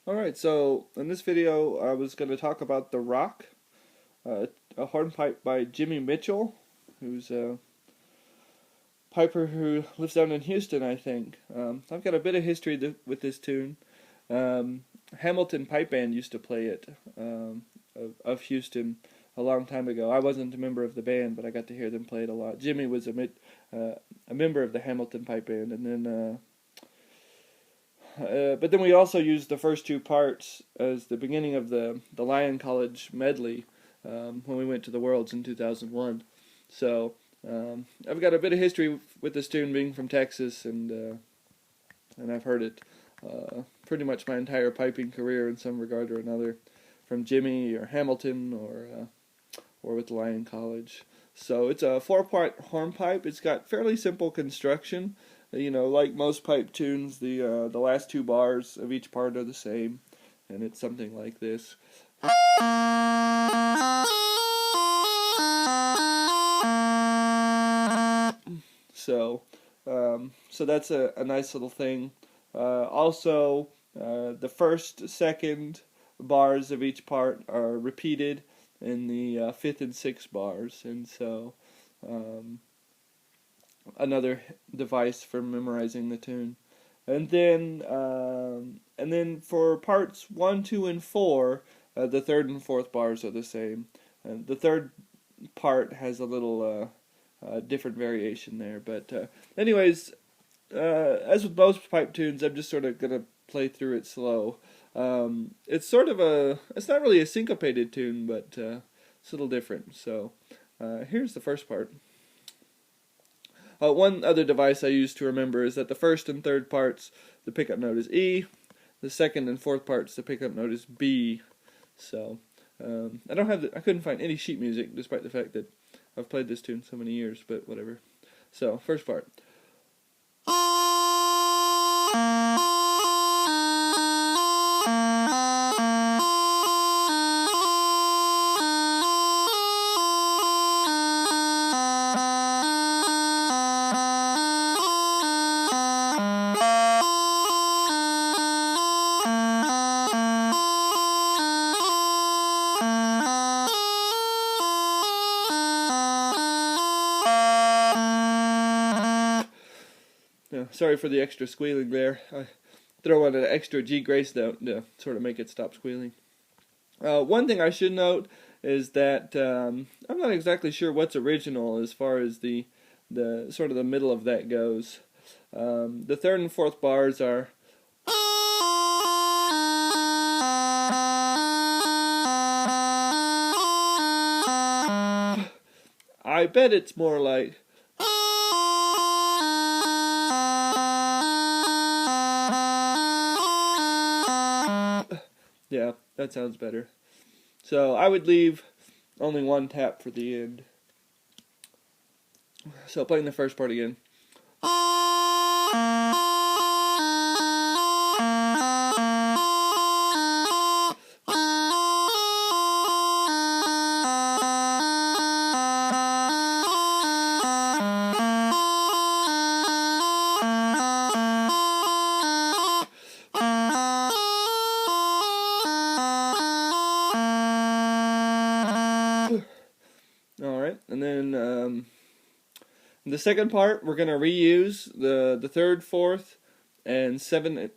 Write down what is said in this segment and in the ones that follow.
Alright, so in this video I was going to talk about The Rock, a hornpipe by Jimmy Mitchell, who's a piper who lives down in Houston, I think. I've got a bit of history with this tune. Hamilton Pipe Band used to play it, of Houston a long time ago. I wasn't a member of the band, but I got to hear them play it a lot. Jimmy was a member of the Hamilton Pipe Band, and then but then we also used the first two parts as the beginning of the Lyon College medley when we went to the Worlds in 2001. So I've got a bit of history with this tune, being from Texas, and I've heard it pretty much my entire piping career in some regard or another, from Jimmy or Hamilton or with Lyon College. So it's a 4-part hornpipe. It's got fairly simple construction. You know, like most pipe tunes, the last two bars of each part are the same, and it's something like this. So, so that's a nice little thing. Also, the first, second bars of each part are repeated in the fifth and sixth bars, and so another device for memorizing the tune. And then for parts 1, 2, and 4, the third and fourth bars are the same. And the third part has a little different variation there. But anyways, as with most pipe tunes, I'm just sort of gonna play through it slow. It's sort of it's not really a syncopated tune, but it's a little different. So here's the first part. One other device I use to remember is that the first and third parts, the pickup note is E. The second and fourth parts, the pickup note is B. So I couldn't find any sheet music, despite the fact that I've played this tune so many years. But whatever. So first part. Sorry for the extra squealing there. I throw on an extra G grace note to sort of make it stop squealing. One thing I should note is that I'm not exactly sure what's original as far as the sort of the middle of that goes. The third and fourth bars are. I bet it's more like. Yeah, that sounds better. So I would leave only one tap for the end. So playing the first part again. Alright, and then the second part, we're going to reuse the third, fourth, and seventh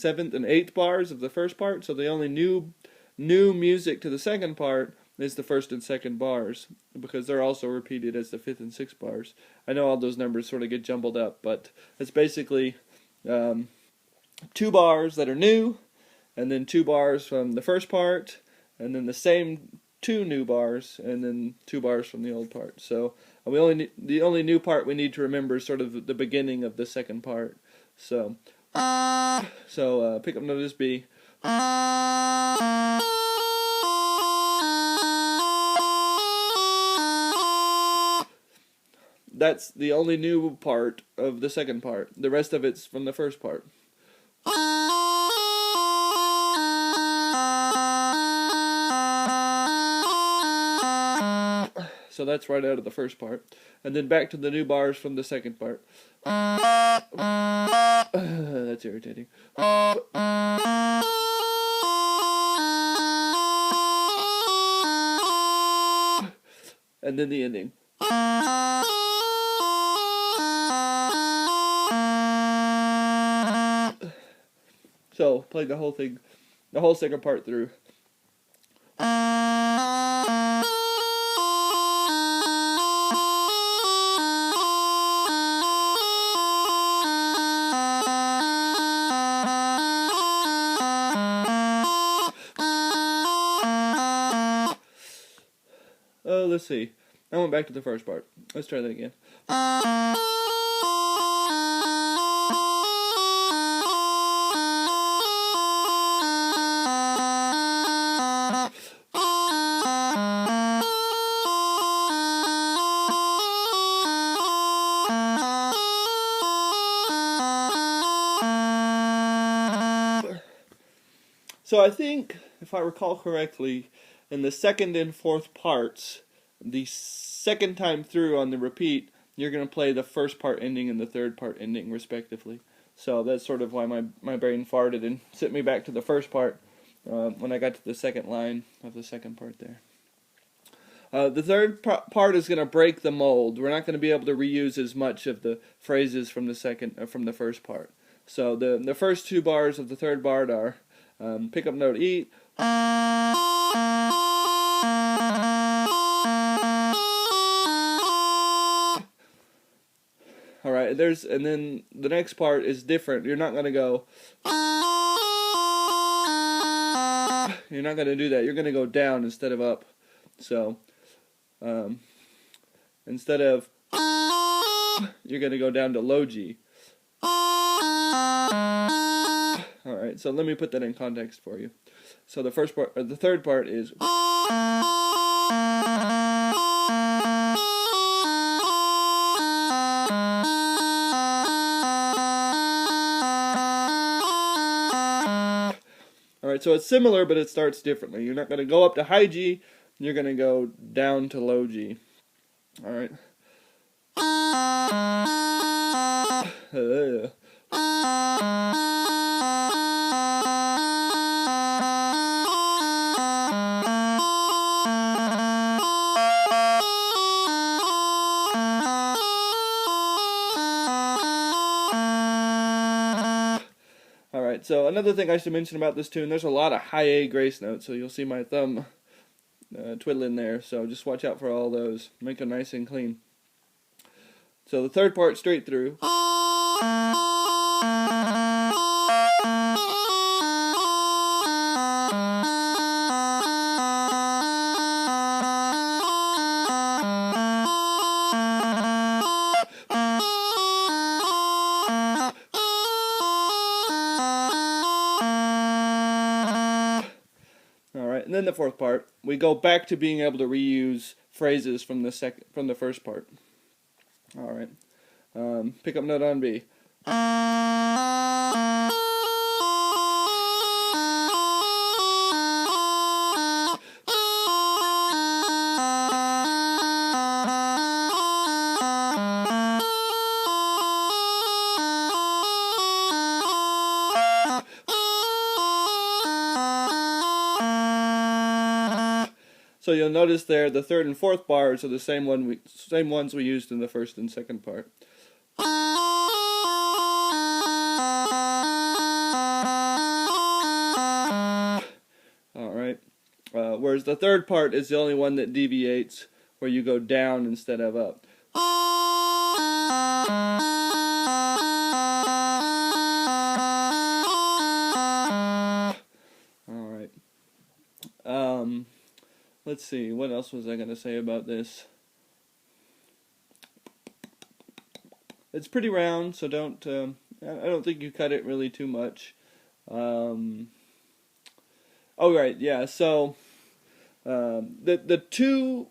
and eighth bars of the first part. So the only new music to the second part is the first and second bars, because they're also repeated as the fifth and sixth bars. I know all those numbers sort of get jumbled up, but it's basically 2 bars that are new, and then 2 bars from the first part, and then the same 2 new bars, and then 2 bars from the old part. So the only new part we need to remember is sort of the beginning of the second part. So pickup note is B. That's the only new part of the second part. The rest of it's from the first part. So that's right out of the first part. And then back to the new bars from the second part. That's irritating. and then the ending. So play the whole thing, the whole second part through. Let's see. I went back to the first part. Let's try that again. So I think, if I recall correctly, in the second and fourth parts, the second time through on the repeat, you're going to play the first part ending and the third part ending, respectively. So that's sort of why my brain farted and sent me back to the first part when I got to the second line of the second part there. The third part is going to break the mold. We're not going to be able to reuse as much of the phrases from the first part. So the first two bars of the third part are pick up note E. All right, and then the next part is different. You're not gonna go. You're not gonna do that. You're gonna go down instead of up. So, instead of, you're gonna go down to low G. All right, so let me put that in context for you. So the third part is. Alright, so it's similar, but it starts differently. You're not going to go up to high G, you're going to go down to low G. Alright. Alright, so another thing I should mention about this tune, there's a lot of high A grace notes, so you'll see my thumb twiddling there, so just watch out for all those. Make them nice and clean. So the third part straight through. And then the fourth part, we go back to being able to reuse phrases from the first part. All right, pick up note on B. So you'll notice there the third and fourth bars are the same ones we used in the first and second part. All right. Whereas the third part is the only one that deviates, where you go down instead of up. All right. Let's see, what else was I going to say about this? It's pretty round, so I don't think you cut it really too much. Oh, right, yeah, so the two,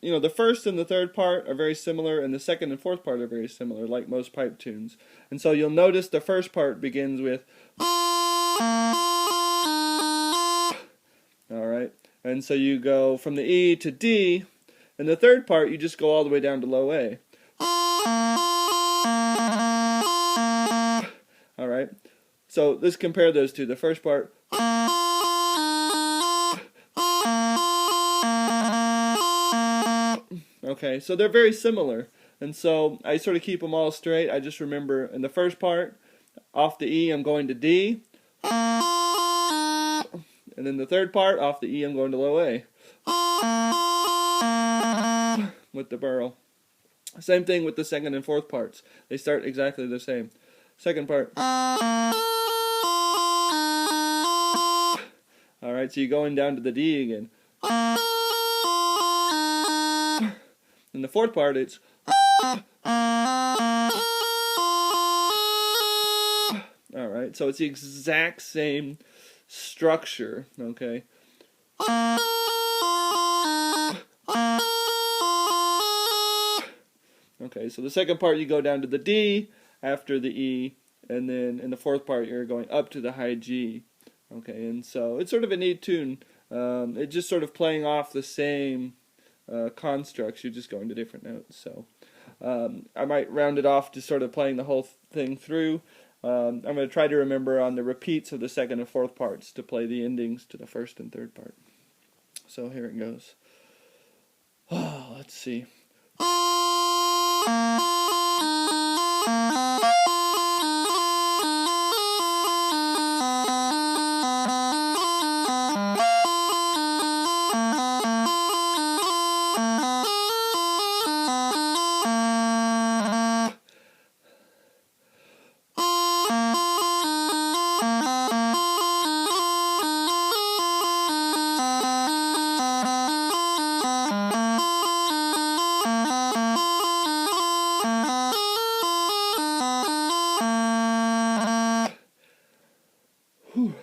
the first and the third part are very similar, and the second and fourth part are very similar, like most pipe tunes. And so you'll notice the first part begins with. Alright, and so you go from the E to D, and the third part you just go all the way down to low A. Alright, so let's compare those two. The first part. Okay, so they're very similar. And so I sort of keep them all straight. I just remember in the first part, off the E, I'm going to D. And then the third part, off the E, I'm going to low A. With the burl. Same thing with the second and fourth parts. They start exactly the same. Second part. Alright, so you're going down to the D again. In the fourth part, it's. Alright, so it's the exact same structure, okay? Okay, so the second part you go down to the D after the E, and then in the fourth part you're going up to the high G. Okay, and so it's sort of a neat tune. It's just sort of playing off the same constructs, you're just going to different notes. So I might round it off to sort of playing the whole thing through. I'm going to try to remember on the repeats of the second and fourth parts to play the endings to the first and third part. So here it goes. Oh, let's see. Whew.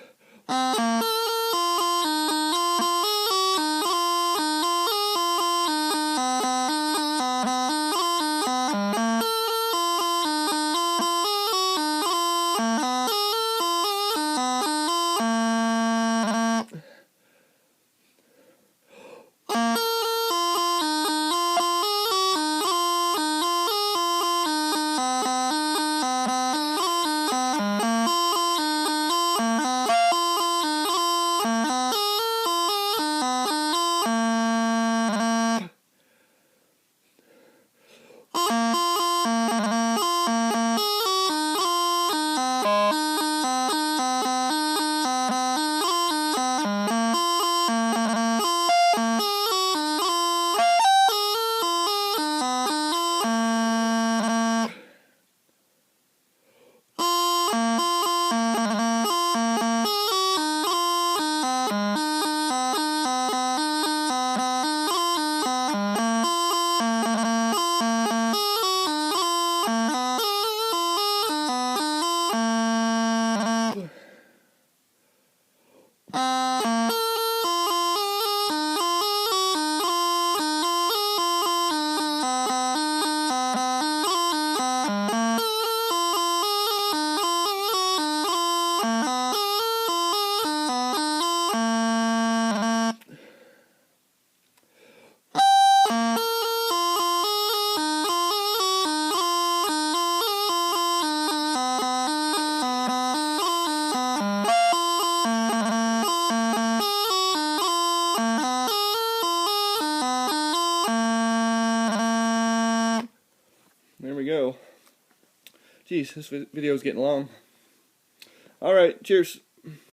There we go. Jeez, this video is getting long. Alright, cheers.